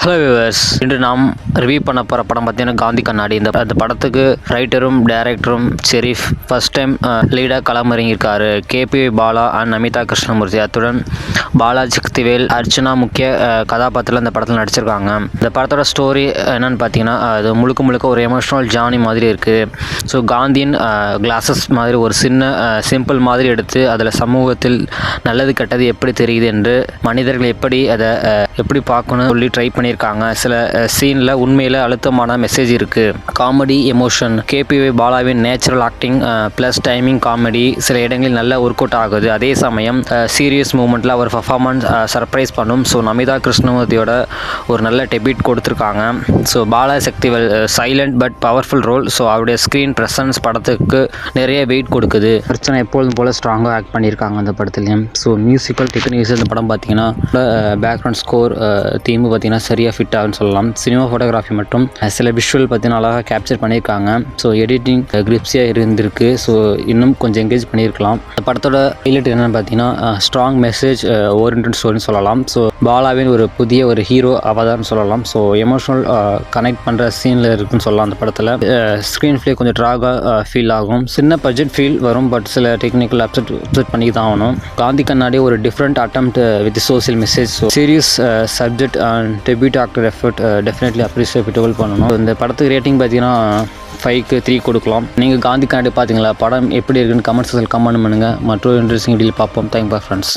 Hello viewers, இன்று நாம் review பண்ண போகிற படம் பார்த்தீங்கன்னா காந்தி கண்ணாடி. இந்த படத்துக்கு ரைட்டரும் டைரக்டரும் ஷெரீஃப் ஃபர்ஸ்ட் டைம் லீடாக களமிறங்கியிருக்காரு. கேபி பாலா அண்ட் நமிதா கிருஷ்ணமூர்த்தி, அத்துடன் பாலாஜி சக்திவேல், அர்ச்சனா முக்கிய கதாபாத்திரத்தில் இந்த படத்தில் நடிச்சிருக்காங்க. இந்த படத்தோட ஸ்டோரி என்னன்னு பார்த்தீங்கன்னா, அது முழுக்க ஒரு எமோஷனல் ஜார்னி மாதிரி இருக்குது. ஸோ காந்தியின் கிளாஸஸ் மாதிரி ஒரு சின்ன சிம்பிள் மாதிரி எடுத்து அதில் சமூகத்தில் நல்லது கெட்டது எப்படி தெரியுது என்று மனிதர்கள் எப்படி பார்க்கணும் சொல்லி ட்ரை பண்ணியிருக்காங்க. சில சீனில் உண்மையில் அழுத்தமான மெசேஜ் இருக்குது. காமெடி, எமோஷன், கேபிவி பாலாவின் natural acting plus timing comedy சில இடங்களில் நல்ல ஒர்க் அவுட் ஆகுது. அதே சமயம் சீரியஸ் மூமெண்ட்டில் அவர் பர்ஃபார்மன்ஸ் சர்ப்ரைஸ் பண்ணும். ஸோ நமிதா கிருஷ்ணமூர்த்தியோட ஒரு நல்ல டெபியூட் கொடுத்துருக்காங்க. So Bala Sakthivel silent but powerful role. So அவருடைய ஸ்க்ரீன் ப்ரெசன்ஸ் படத்துக்கு நிறைய வெயிட் கொடுக்குது. அர்ச்சனா எப்பொழுதும் போல் ஸ்ட்ராங்காக ஆக்ட் பண்ணியிருக்காங்க அந்த படத்துலையும். ஸோ மியூசிக்கல் டெக்னிக்ஸ் இந்த படம் பார்த்தீங்கன்னா பேக்ரவுண்ட் ஸ்கோர் தீம் பார்த்தீங்கன்னா சரியாக ஃபிட் ஆகுன்னு சொல்லலாம். சினிமா ஃபோட்டோகிராஃபி மற்றும் சில விஷுவல் பார்த்தீங்கன்னா அழகாக கேப்சர் பண்ணியிருக்காங்க. ஸோ எடிட்டிங் கிரிப்ஸியாக இருந்திருக்கு. ஸோ இன்னும் கொஞ்சம் என்கேஜ் பண்ணியிருக்கலாம். இந்த படத்தோட ஹைலைட் என்னென்னு பார்த்தீங்கன்னா ஸ்ட்ராங் மெசேஜ் ஓரியன்டட் ஸ்டோரின்னு சொல்லலாம். ஸோ பாலாவின் ஒரு புதிய ஒரு ஹீரோ அவதார்னு சொல்லலாம். ஸோ எமோஷனல் கனெக்ட் பண்ணுற சீனில் இருக்குன்னு சொல்லலாம். அந்த படத்தில் ஸ்க்ரீன் ப்ளே கொஞ்சம் ட்ராகாக ஃபீல் ஆகும். சின்ன பட்ஜெட் ஃபீல் வரும், பட் சில டெக்னிக்கல் அப்செட் பண்ணி தான் ஆகணும். காந்தி கண்ணாடி ஒரு different attempt with social message. So serious subject and debut actor effort definitely appreciable பண்ணணும். இந்த படத்துக்கு ரேட்டிங் பார்த்தீங்கன்னா 5க்கு 3 கொடுக்கலாம். நீங்கள் காந்தி கண்ணாடி பார்த்தீங்களா? படம் எப்படி இருக்குன்னு கமெண்ட் செக்ஷனில் கமெண்ட் பண்ணுங்கள். மற்றொரு இன்ட்ரெஸ்டிங் வீடியோவில் பார்ப்போம். Thank you friends.